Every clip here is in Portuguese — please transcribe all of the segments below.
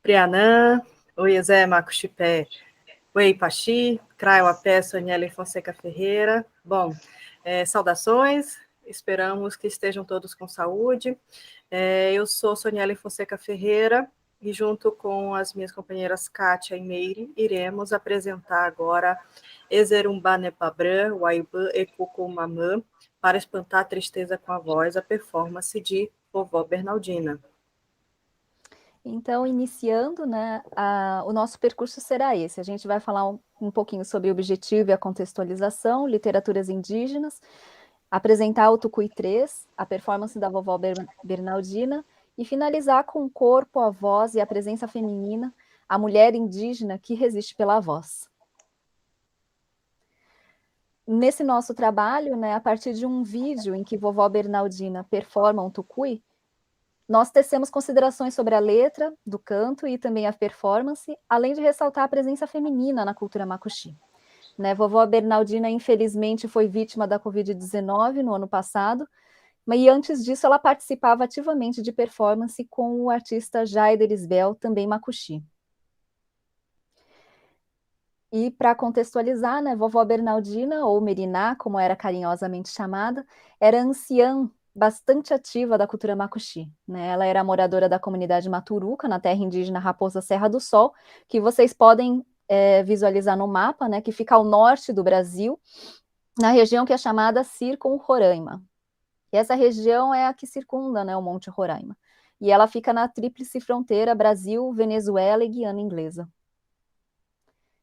Prianã, Oiezé Macuxipé, Wei Paxi, Craio Apé, Soniele Fonseca Ferreira. Bom, saudações, esperamos que estejam todos com saúde. Eu sou Soniele Fonseca Ferreira e junto com as minhas companheiras Kátia e Meire, iremos apresentar agora Ezerumba Nepabran, Waibã e Cucumamã, para espantar a tristeza com a voz, a performance de Vovó Bernaldina. Então, iniciando, né, o nosso percurso será esse. A gente vai falar um pouquinho sobre o objetivo e a contextualização, literaturas indígenas, apresentar o Tucuí 3, a performance da vovó Bernaldina, e finalizar com o corpo, a voz e a presença feminina, a mulher indígena que resiste pela voz. Nesse nosso trabalho, né, a partir de um vídeo em que vovó Bernaldina performa um tucuí, nós tecemos considerações sobre a letra do canto e também a performance, além de ressaltar a presença feminina na cultura macuxi. Né, vovó Bernaldina, infelizmente, foi vítima da Covid-19 no ano passado, e antes disso ela participava ativamente de performance com o artista Jaider Isbel, também macuxi. E para contextualizar, né, vovó Bernaldina, ou Meriná, como era carinhosamente chamada, era anciã bastante ativa da cultura macuxi. Né? Ela era moradora da comunidade Maturuca, na terra indígena Raposa Serra do Sol, que vocês podem visualizar no mapa, né, que fica ao norte do Brasil, na região que é chamada Circum-Roraima. E essa região é a que circunda, né, o Monte Roraima. E ela fica na tríplice fronteira Brasil, Venezuela e Guiana Inglesa.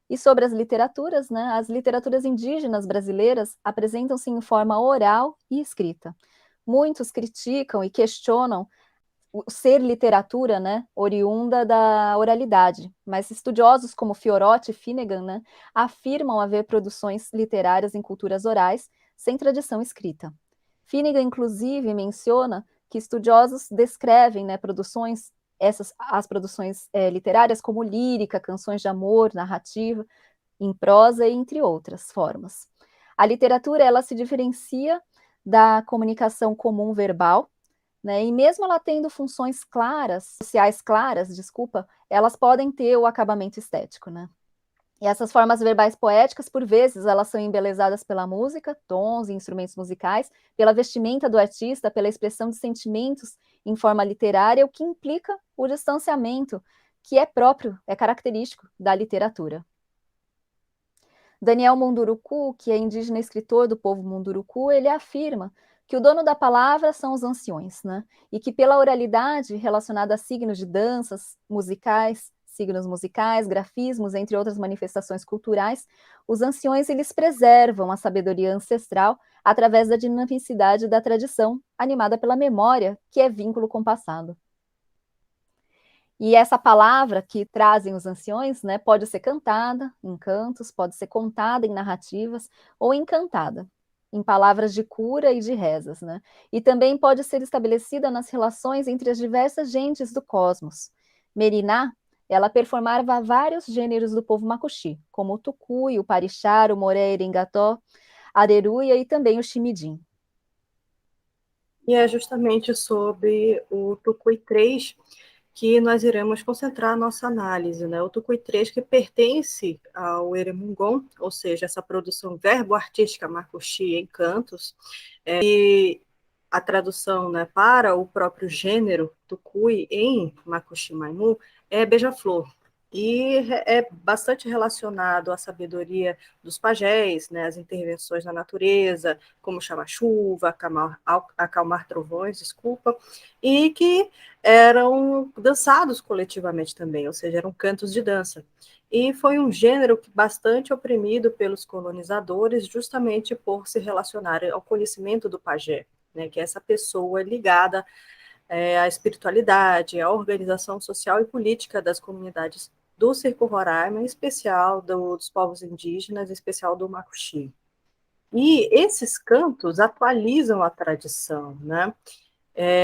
E sobre as literaturas, né, as literaturas indígenas brasileiras apresentam-se em forma oral e escrita. Muitos criticam e questionam o ser literatura, né, oriunda da oralidade, mas estudiosos como Fiorotti e Finnegan, né, afirmam haver produções literárias em culturas orais sem tradição escrita. Finnegan, inclusive, menciona que estudiosos descrevem, né, as produções literárias como lírica, canções de amor, narrativa, em prosa, entre outras formas. A literatura, ela se diferencia da comunicação comum verbal, né, e mesmo ela tendo funções claras, sociais claras, elas podem ter o acabamento estético, né? E essas formas verbais poéticas, por vezes, elas são embelezadas pela música, tons e instrumentos musicais, pela vestimenta do artista, pela expressão de sentimentos em forma literária, o que implica o distanciamento que é próprio, é característico da literatura. Daniel Munduruku, que é indígena escritor do povo Munduruku, ele afirma que o dono da palavra são os anciões, né? E que pela oralidade relacionada a signos de danças, signos musicais, grafismos, entre outras manifestações culturais, os anciões eles preservam a sabedoria ancestral através da dinamicidade da tradição, animada pela memória, que é vínculo com o passado. E essa palavra que trazem os anciões, né, pode ser cantada em cantos, pode ser contada em narrativas ou encantada em palavras de cura e de rezas, né? E também pode ser estabelecida nas relações entre as diversas gentes do cosmos. Meriná, ela performava vários gêneros do povo macuxi, como o tucuí, o parixá, o moré irengató, a areruia e também o chimidim. E é justamente sobre o Tucuí 3 que nós iremos concentrar a nossa análise, né? O Tucuí 3 que pertence ao Eremungon, ou seja, essa produção verbo-artística macuxi em cantos, e a tradução, né, para o próprio gênero Tucuí em macuxi maimu é beija-flor. E é bastante relacionado à sabedoria dos pajés, né, as intervenções na natureza, como chamar-chuva, acalmar trovões, e que eram dançados coletivamente também, ou seja, eram cantos de dança. E foi um gênero bastante oprimido pelos colonizadores, justamente por se relacionar ao conhecimento do pajé, né, que é essa pessoa ligada à espiritualidade, à organização social e política das comunidades do Circo-Roraima, em especial dos povos indígenas, em especial do Macuxi. E esses cantos atualizam a tradição, né?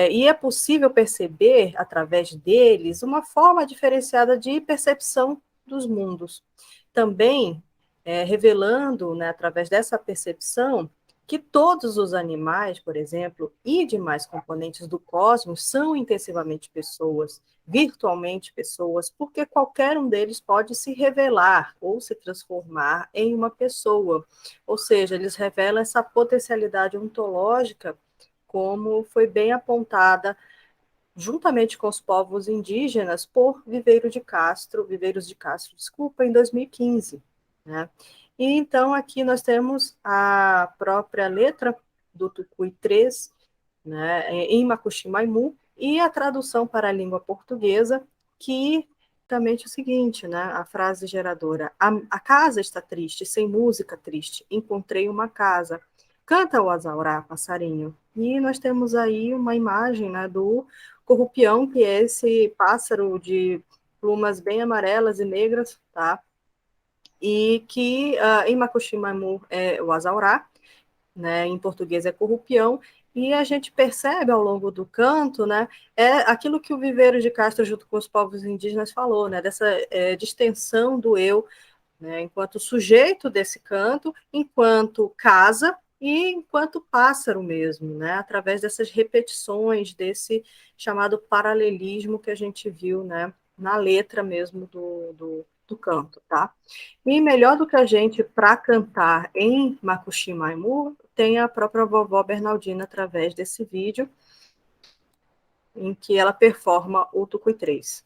E é possível perceber, através deles, uma forma diferenciada de percepção dos mundos. Também revelando, né, através dessa percepção, que todos os animais, por exemplo, e demais componentes do cosmos são intensivamente pessoas, virtualmente pessoas, porque qualquer um deles pode se revelar ou se transformar em uma pessoa. Ou seja, eles revelam essa potencialidade ontológica, como foi bem apontada juntamente com os povos indígenas por Viveiros de Castro, desculpa, em 2015, né? E então aqui nós temos a própria letra do Tucuy 3, né, em Macuxi-Maimu, e a tradução para a língua portuguesa, que também é o seguinte, né, a frase geradora: a casa está triste, sem música triste, encontrei uma casa, canta o azaurá, passarinho. E nós temos aí uma imagem, né, do corrupião, que é esse pássaro de plumas bem amarelas e negras, tá? E que em Macuxi-Maimu é o azaurá, né, em português é corrupião, e a gente percebe ao longo do canto, né, é aquilo que o Viveiro de Castro, junto com os povos indígenas, falou, né, dessa distensão do eu, né, enquanto sujeito desse canto, enquanto casa e enquanto pássaro mesmo, né, através dessas repetições, desse chamado paralelismo que a gente viu, né, na letra mesmo do canto, tá? E melhor do que a gente para cantar em Macuxi-Maimu, tem a própria vovó Bernaldina através desse vídeo, em que ela performa o Tucuí 3.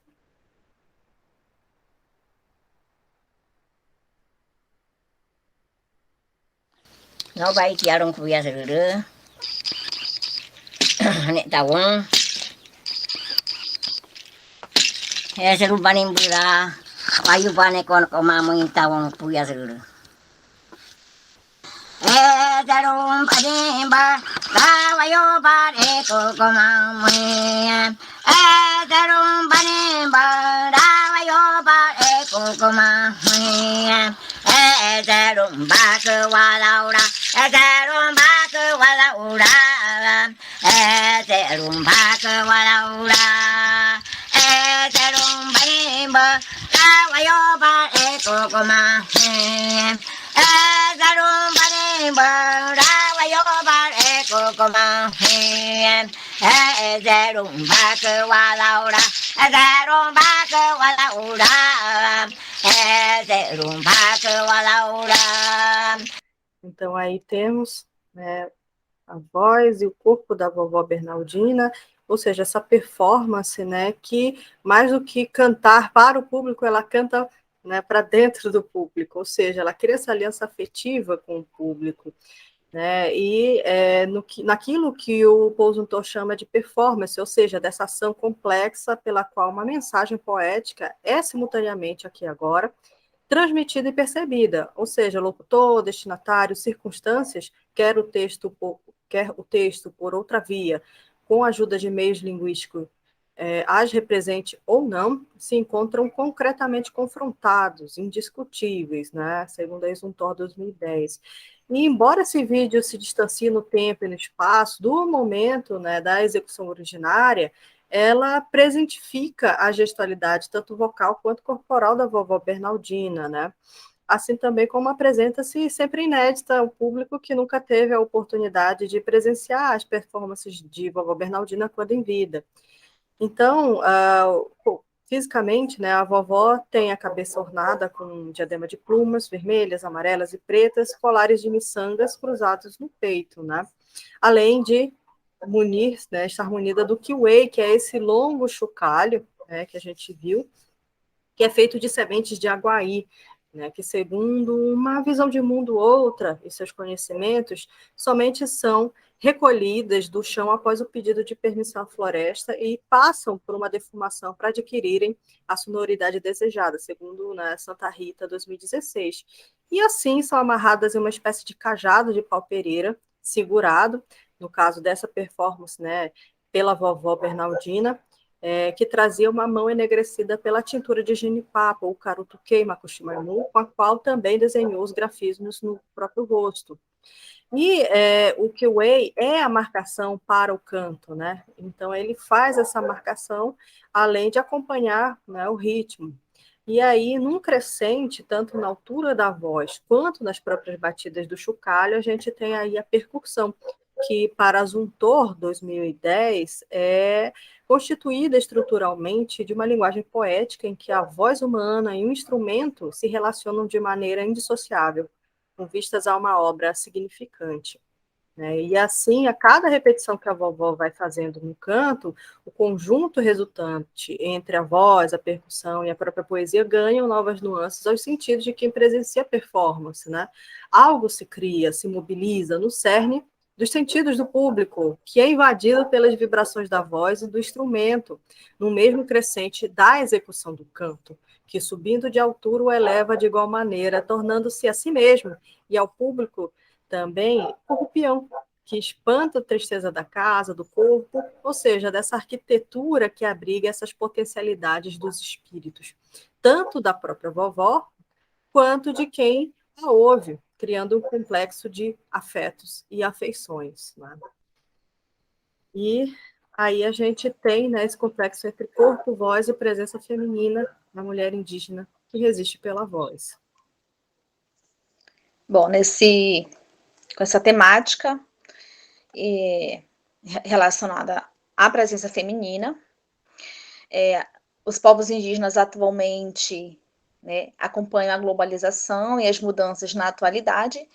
Nó bay kia rong kuya seru nek tawong seru paning bura payu pane kon ko mamong tawong kuya seru seru paning ba rawayo pare ko mamong seru paning ba rawayo pare ko mamong serum ba ke walaura serum ba ke walaura serum ba ke walaura serum ba ni ba rawayo ba ko ma serum ba ni ba rawayo ba ko ma serum ba ke walaura serum ba ke walaura Então aí temos, né, a voz e o corpo da vovó Bernaldina, ou seja, essa performance, né, que mais do que cantar para o público, ela canta, né, para dentro do público, ou seja, ela cria essa aliança afetiva com o público, né, e naquilo que o Poussintot chama de performance, ou seja, dessa ação complexa pela qual uma mensagem poética é simultaneamente aqui agora transmitida e percebida, ou seja, locutor, destinatário, circunstâncias, quer o texto por outra via, com a ajuda de meios linguísticos, as represente ou não, se encontram concretamente confrontados, indiscutíveis, né? Segundo a Exuntor 2010. E embora esse vídeo se distancie no tempo e no espaço do momento, né, da execução originária, ela presentifica a gestualidade, tanto vocal quanto corporal, da vovó Bernaldina, né? Assim também como apresenta-se sempre inédita ao público que nunca teve a oportunidade de presenciar as performances de vovó Bernaldina quando em vida. Então, fisicamente, né, a vovó tem a cabeça ornada com um diadema de plumas vermelhas, amarelas e pretas, colares de miçangas cruzados no peito, né? Além de munir, né, estar munida do kiwei, que é esse longo chocalho, né, que a gente viu, que é feito de sementes de aguaí, né, que segundo uma visão de mundo outra e seus conhecimentos, somente são recolhidas do chão após o pedido de permissão à floresta e passam por uma defumação para adquirirem a sonoridade desejada, segundo, né, Santa Rita 2016. E assim são amarradas em uma espécie de cajado de pau-pereira, segurado, no caso dessa performance, né, pela vovó Bernaldina, que trazia uma mão enegrecida pela tintura de genipapo, ou carutuquei macuximaimu, com a qual também desenhou os grafismos no próprio rosto. E o kiwei é a marcação para o canto, né? Então ele faz essa marcação, além de acompanhar, né, o ritmo. E aí, num crescente, tanto na altura da voz quanto nas próprias batidas do chocalho, a gente tem aí a percussão, que para Zumthor, 2010, é constituída estruturalmente de uma linguagem poética em que a voz humana e o instrumento se relacionam de maneira indissociável, com vistas a uma obra significante. E assim, a cada repetição que a vovó vai fazendo no canto, o conjunto resultante entre a voz, a percussão e a própria poesia ganham novas nuances aos sentidos de quem presencia a performance, né? Algo se cria, se mobiliza no cerne dos sentidos do público, que é invadido pelas vibrações da voz e do instrumento, no mesmo crescente da execução do canto, que subindo de altura o eleva de igual maneira, tornando-se a si mesmo e ao público também o peão, que espanta a tristeza da casa, do corpo, ou seja, dessa arquitetura que abriga essas potencialidades dos espíritos, tanto da própria vovó, quanto de quem a ouve, criando um complexo de afetos e afeições. Né? E aí a gente tem, né, esse complexo entre corpo, voz e presença feminina na mulher indígena que resiste pela voz. Bom, com essa temática relacionada à presença feminina, os povos indígenas atualmente, né, acompanham a globalização e as mudanças na atualidade.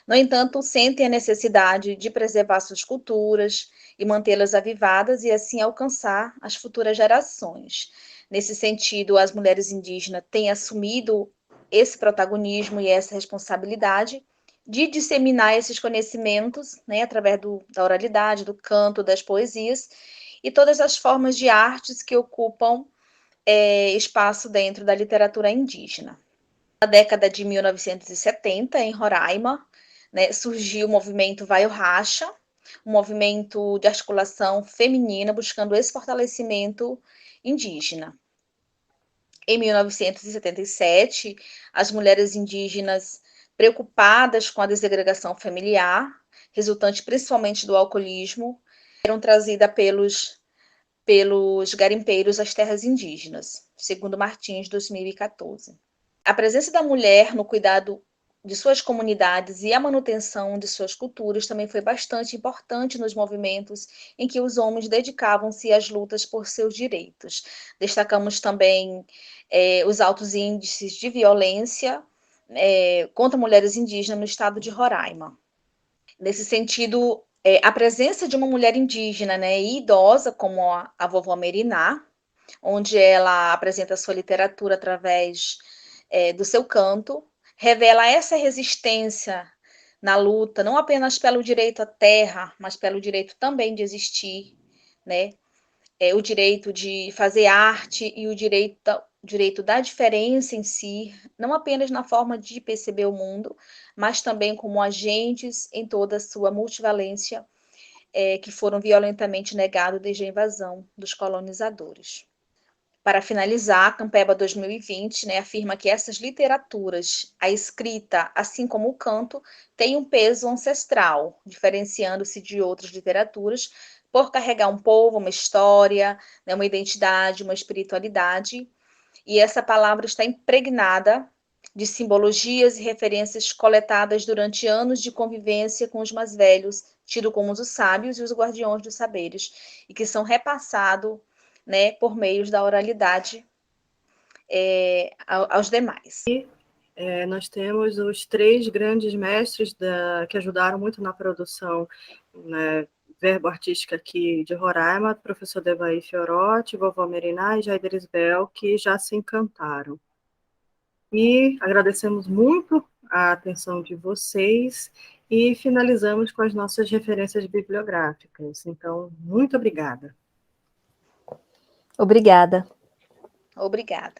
No entanto, sentem a necessidade de preservar suas culturas e mantê-las avivadas e assim alcançar as futuras gerações. Nesse sentido, as mulheres indígenas têm assumido esse protagonismo e essa responsabilidade de disseminar esses conhecimentos, né, através da oralidade, do canto, das poesias e todas as formas de artes que ocupam espaço dentro da literatura indígena. Na década de 1970, em Roraima, né, surgiu o movimento Vai o Racha, um movimento de articulação feminina buscando esse fortalecimento indígena. Em 1977, as mulheres indígenas, preocupadas com a desegregação familiar, resultante principalmente do alcoolismo, eram trazidas pelos garimpeiros às terras indígenas, segundo Martins, 2014. A presença da mulher no cuidado de suas comunidades e a manutenção de suas culturas também foi bastante importante nos movimentos em que os homens dedicavam-se às lutas por seus direitos. Destacamos também os altos índices de violência contra mulheres indígenas no estado de Roraima. Nesse sentido, a presença de uma mulher indígena, né, e idosa, como a vovó Meriná, onde ela apresenta sua literatura através do seu canto, revela essa resistência na luta, não apenas pelo direito à terra, mas pelo direito também de existir, né? O direito de fazer arte e o direito da diferença em si, não apenas na forma de perceber o mundo, mas também como agentes em toda a sua multivalência, que foram violentamente negados desde a invasão dos colonizadores. Para finalizar, a Campeba 2020, né, afirma que essas literaturas, a escrita, assim como o canto, têm um peso ancestral, diferenciando-se de outras literaturas por carregar um povo, uma história, né, uma identidade, uma espiritualidade. E essa palavra está impregnada de simbologias e referências coletadas durante anos de convivência com os mais velhos, tido como os sábios e os guardiões dos saberes, e que são repassados, né, por meio da oralidade aos demais. Nós temos os 3 grandes mestres que ajudaram muito na produção, né, verbo-artística aqui de Roraima, professor Devaí Fiorotti, vovó Meriná e Jair Isbel, que já se encantaram. E agradecemos muito a atenção de vocês e finalizamos com as nossas referências bibliográficas. Então, muito obrigada. Obrigada. Obrigada.